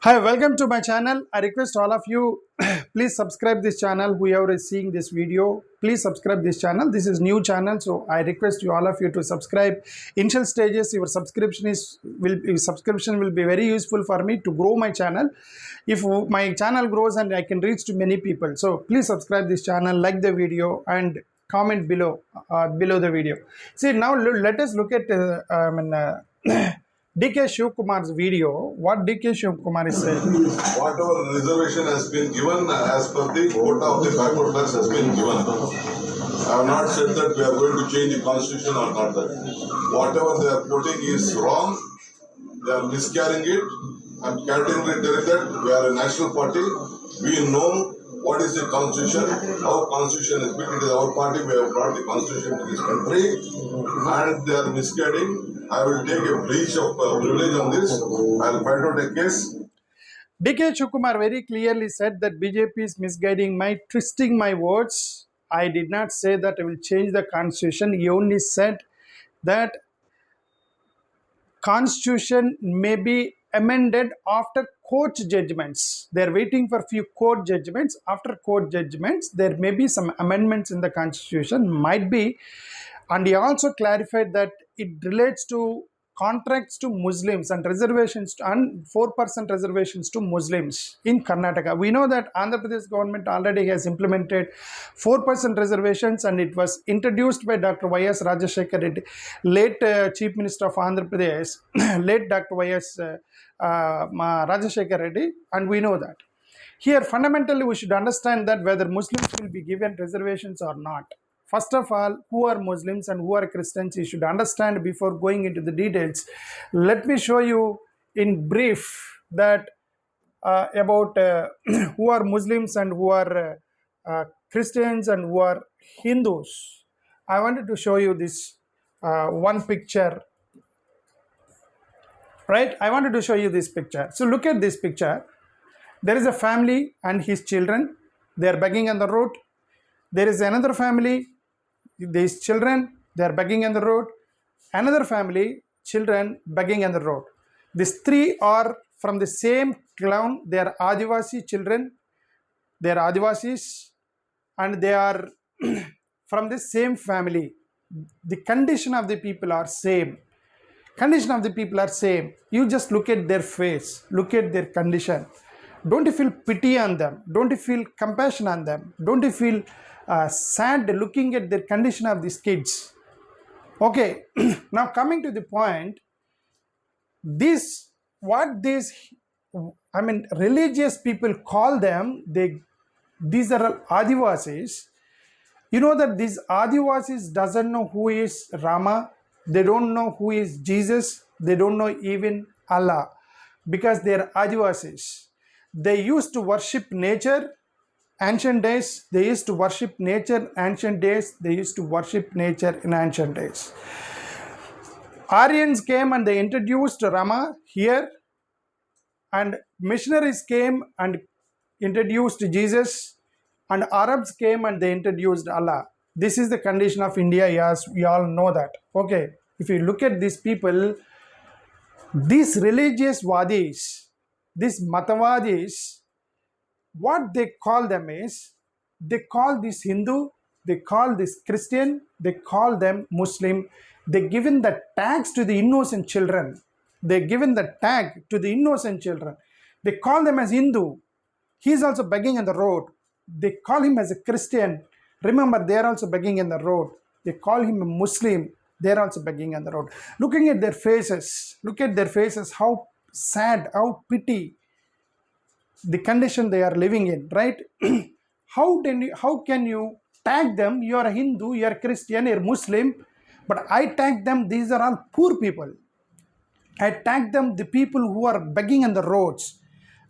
Hi, welcome to my channel. I request all of you please subscribe this channel. Whoever is seeing this video, please subscribe this channel. This is new channel, so I request you all of you to subscribe. Initial stages, your subscription will be very useful for me to grow my channel. If my channel grows and I can reach to many people, so please subscribe this channel, like the video, and comment below the video. See, now let us look at DK Shiva Kumar's video. What DK Shiva Kumar is saying. Whatever reservation has been given as per the quota of the backward class has been given. I have not said that we are going to change the constitution or not that. Whatever they are putting is wrong. They are miscarrying it. I am categorically telling that we are a national party. We know what is the constitution, how constitution is built. It is our party. We have brought the constitution to this country, and they are misguiding. I will take a breach of privilege on this. I will find out a case. DK Shiva Kumar very clearly said that BJP is misguiding twisting my words. I did not say that I will change the constitution. He only said that constitution may be amended after court judgments. They are waiting for few court judgments. After court judgments, there may be some amendments in the constitution, might be. And he also clarified that it relates to contracts to Muslims and reservations and 4% reservations to Muslims in Karnataka. We know that Andhra Pradesh government already has implemented 4% reservations, and it was introduced by Dr. Y.S. Rajashekar Reddy, late Chief Minister of Andhra Pradesh, late Dr. Y.S. Rajashekar Reddy, and we know that. Here, fundamentally, we should understand that whether Muslims will be given reservations or not. First of all, who are Muslims and who are Christians, you should understand before going into the details. Let me show you in brief that about who are Muslims and who are Christians and who are Hindus. I wanted to show you this one picture. Right? I wanted to show you this picture. So look at this picture. There is a family and his children. They are begging on the road. There is another family. These children, they are begging on the road. Another family, children begging on the road. These three are from the same clan. They are Adivasi children. They are Adivasis, and they are from the same family. The condition of the people are same. Condition of the people are same. You just look at their face, look at their condition. Don't you feel pity on them? Don't you feel compassion on them? Don't you feel sad looking at the condition of these kids? Okay, now coming to the point, religious people call them, these are Adivasis. You know that these Adivasis doesn't know who is Rama, they don't know who is Jesus, they don't know even Allah, because they are Adivasis. They used to worship nature. Ancient days, they used to worship nature. Ancient days, they used to worship nature in ancient days. Aryans came and they introduced Rama here, and missionaries came and introduced Jesus, and Arabs came and they introduced Allah. This is the condition of India, yes, we all know that. Okay, if you look at these people, these religious wadis, these matavadis, what they call them is, they call this Hindu, they call this Christian, they call them Muslim. They given the tags to the innocent children. They given the tag to the innocent children. They call them as Hindu. He is also begging on the road. They call him as a Christian. Remember, they are also begging on the road. They call him a Muslim. They are also begging on the road. Looking at their faces, look at their faces, how sad, how pity the condition they are living in, right? How can you tag them? You are a Hindu, you are a Christian, you are Muslim, but I tag them, these are all poor people. I tag them, the people who are begging on the roads.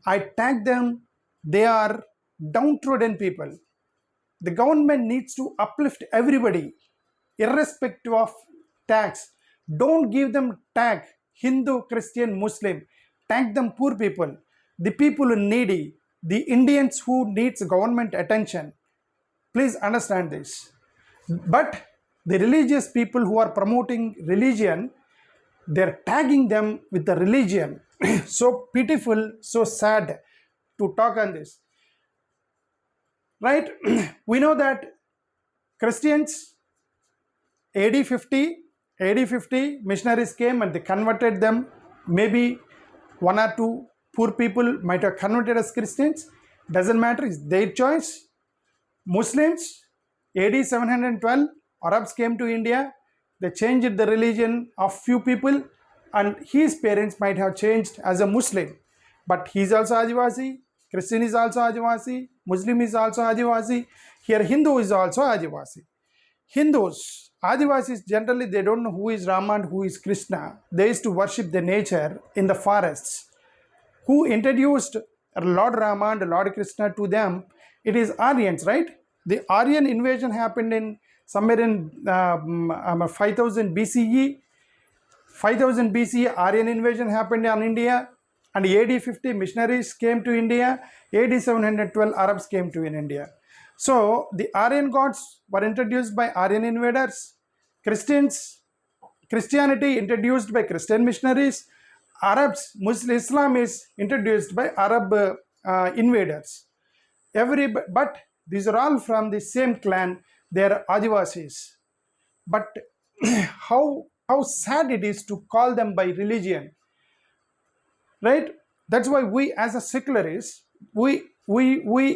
I tag them, they are downtrodden people. The government needs to uplift everybody, irrespective of tax. Don't give them tag Hindu, Christian, Muslim. Tag them poor people. The people who needy, the Indians who needs government attention. Please understand this. But the religious people who are promoting religion, They're tagging them with the religion. So pitiful, so sad to talk on this. Right? We know that Christians, AD 50 missionaries came and they converted them. Maybe one or two poor people might have converted as Christians. Doesn't matter, it's their choice. Muslims, AD 712, Arabs came to India. They changed the religion of few people, and his parents might have changed as a Muslim. But he is also Adivasi, Christian is also Adivasi, Muslim is also Adivasi. Here Hindu is also Adivasi. Hindus, Adivasis, generally they don't know who is Rama and who is Krishna. They used to worship the nature in the forests. Who introduced Lord Rama and Lord Krishna to them? It is Aryans, right? The Aryan invasion happened in somewhere in 5000 BCE. 5000 BCE, Aryan invasion happened on India, and AD 50 missionaries came to India. AD 712 Arabs came to India. So the Aryan gods were introduced by Aryan invaders. Christianity introduced by Christian missionaries. Muslim Islam is introduced by Arab invaders. But these are all from the same clan. They are Adivasis. But how sad it is to call them by religion, right? That's why we as a secularists, we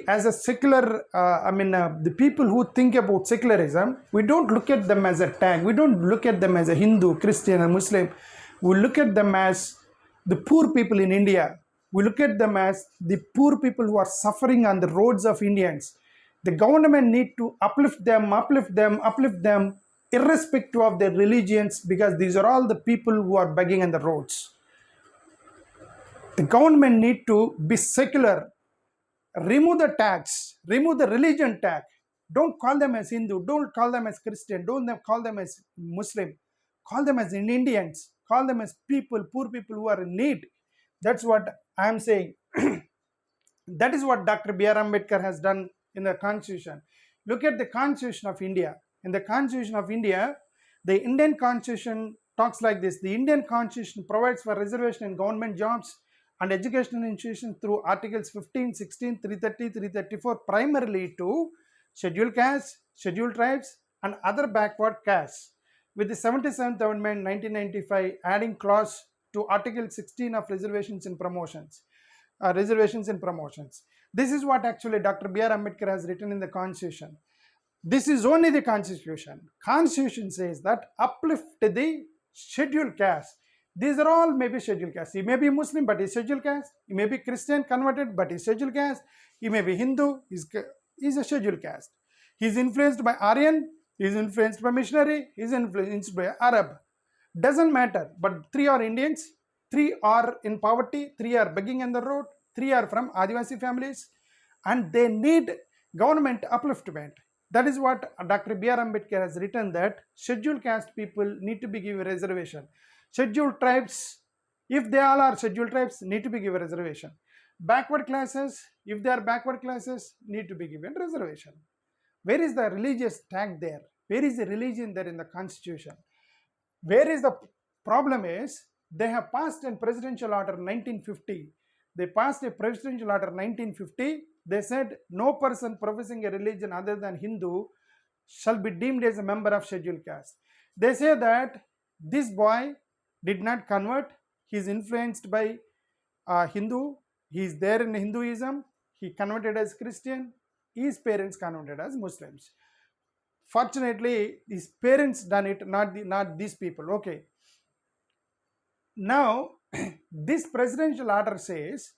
as a secular, the people who think about secularism, we don't look at them as a tag. We don't look at them as a Hindu, Christian, or Muslim. We look at them as the poor people in India. We look at them as the poor people who are suffering on the roads of Indians. The government need to uplift them, irrespective of their religions, because these are all the people who are begging on the roads. The government need to be secular, remove the tax, remove the religion tag. Don't call them as Hindu, don't call them as Christian, don't call them as Muslim. Call them as Indians, call them as people, poor people who are in need. That's what I am saying. That is what Dr. B.R. Ambedkar has done in the Constitution. Look at the Constitution of India. In the Constitution of India, the Indian Constitution talks like this. The Indian Constitution provides for reservation in government jobs and educational institutions through Articles 15, 16, 330, 334, primarily to scheduled castes, scheduled tribes, and other backward castes. With the 77th Amendment 1995 adding clause to Article 16 of reservations and promotions. This is what actually Dr. B.R. Ambedkar has written in the Constitution. This is only the Constitution. Constitution says that uplift the scheduled caste. These are all maybe scheduled caste. He may be Muslim, but he's scheduled caste. He may be Christian converted, but he's scheduled caste. He may be Hindu, he's a scheduled caste. He's influenced by Aryan, he's influenced by missionary, he's influenced by Arab. Doesn't matter, but three are Indians, three are in poverty, three are begging on the road, three are from Adivasi families, and they need government upliftment. That is what Dr. B.R. Ambedkar has written, that scheduled caste people need to be given reservation. Scheduled tribes, if they all are scheduled tribes, need to be given reservation. Backward classes, if they are backward classes, need to be given reservation. Where is the religious tag there? Where is the religion there in the Constitution? Where is the problem is, they have passed a presidential order 1950. They passed a presidential order 1950. They said no person professing a religion other than Hindu shall be deemed as a member of scheduled caste. They say that this boy did not convert. He is influenced by Hindu. He is there in Hinduism. He converted as Christian. His parents converted as Muslims. Fortunately, his parents done it, not these people. Okay. Now, this presidential order says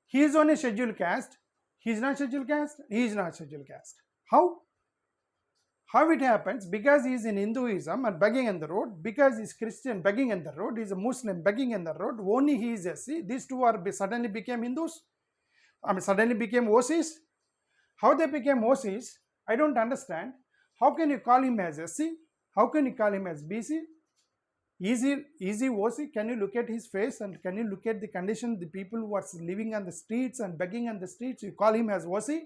he is on a scheduled caste. He is not scheduled caste. He is not scheduled caste. How? How it happens? Because he is in Hinduism and begging on the road. Because he is Christian begging on the road. He is a Muslim begging on the road. Only he is SC. These two are suddenly became Hindus. Suddenly became OCs. How they became OCs, I don't understand. How can you call him as SC? How can you call him as BC? Easy OC. Can you look at his face and can you look at the condition, the people who are living on the streets and begging on the streets? You call him as OC?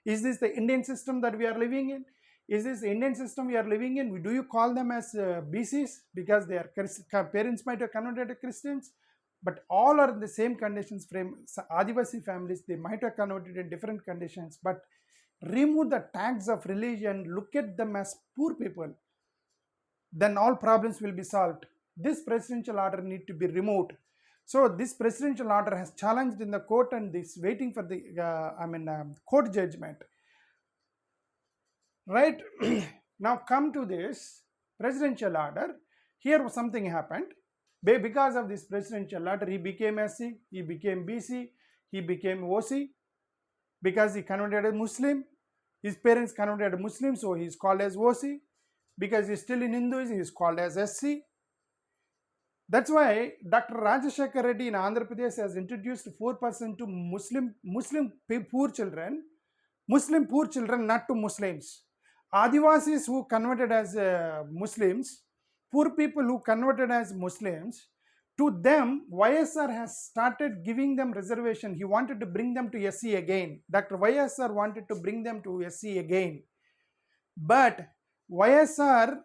Is this the Indian system that we are living in? Is this Indian system we are living in? Do you call them as BCs because their parents might have converted to Christians? But all are in the same conditions frame. Adivasi families, they might have converted in different conditions, but remove the tags of religion, look at them as poor people, then all problems will be solved. This presidential order need to be removed. So this presidential order has challenged in the court and is waiting for the court judgment. Right. Now come to this presidential order. Here something happened. Because of this presidential order, he became SC, he became BC, he became OC because he converted as Muslim. His parents converted Muslim, so he is called as OC. Because he is still in Hinduism, he is called as SC. That's why Dr. Rajashekar Reddy in Andhra Pradesh has introduced 4% to Muslim poor children, not to Muslims. Adivasis who converted as Muslims, poor people who converted as Muslims, to them, YSR has started giving them reservation. He wanted to bring them to SC again. Dr. YSR wanted to bring them to SC again. But YSR,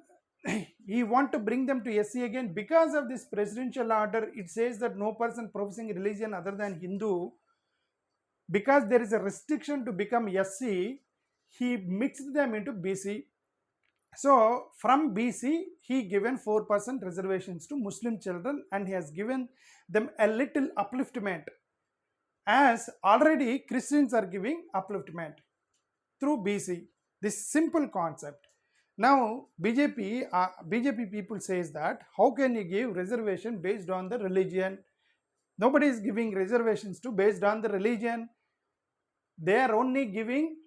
he want to bring them to SC again because of this presidential order. It says that no person professing religion other than Hindu, because there is a restriction to become SC, he mixed them into BC. So from BC, he given 4% reservations to Muslim children and he has given them a little upliftment, as already Christians are giving upliftment through BC. This simple concept. Now BJP people says that how can you give reservation based on the religion? Nobody is giving reservations to based on the religion. They are only giving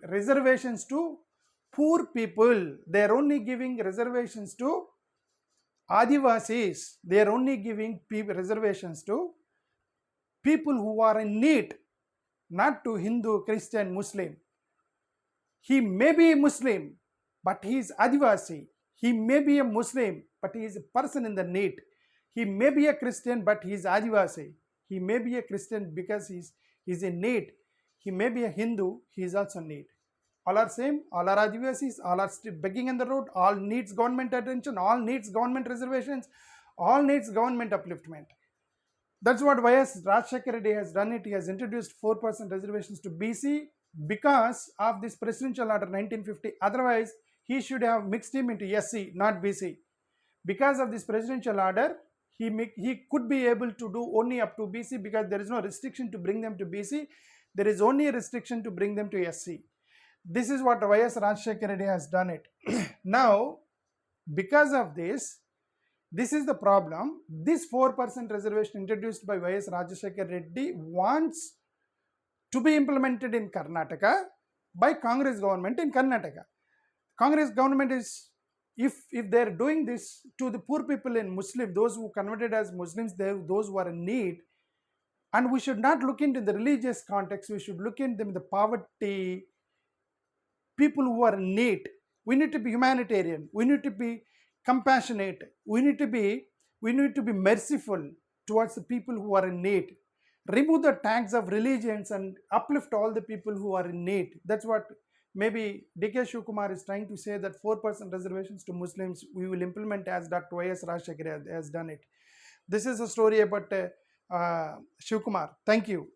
reservations to poor people. They are only giving reservations to Adivasis. They are only giving reservations to people who are in need, not to Hindu, Christian, Muslim. He may be a Muslim, but he is Adivasi. He may be a Muslim, but he is a person in the need. He may be a Christian, but he is Adivasi. He may be a Christian because he is in need. He may be a Hindu, he is also in need. All are same, all are Adivasis, all are still begging in the road, all needs government attention, all needs government reservations, all needs government upliftment. That's what YS Rajashekar Reddy has done it. He has introduced 4% reservations to BC because of this presidential order 1950. Otherwise, he should have mixed him into SC, not BC. Because of this presidential order, he could be able to do only up to BC because there is no restriction to bring them to BC. There is only a restriction to bring them to SC. This is what YS Rajashekar Reddy has done it. Now, because of this is the problem. This 4% reservation introduced by YS Rajashekar Reddy wants to be implemented in Karnataka by Congress government in Karnataka. Congress government is, if they are doing this to the poor people in Muslim, those who converted as Muslims, those who are in need, and we should not look into the religious context, we should look into the poverty, people who are in need. We need to be humanitarian, we need to be compassionate, we need to be merciful towards the people who are in need. Remove the tags of religions and uplift all the people who are in need. That's what maybe DK Shiva Kumar is trying to say, that 4% reservations to Muslims we will implement as Dr. YS Rajashekar has done it. This is a story about Shiva Kumar. Thank you.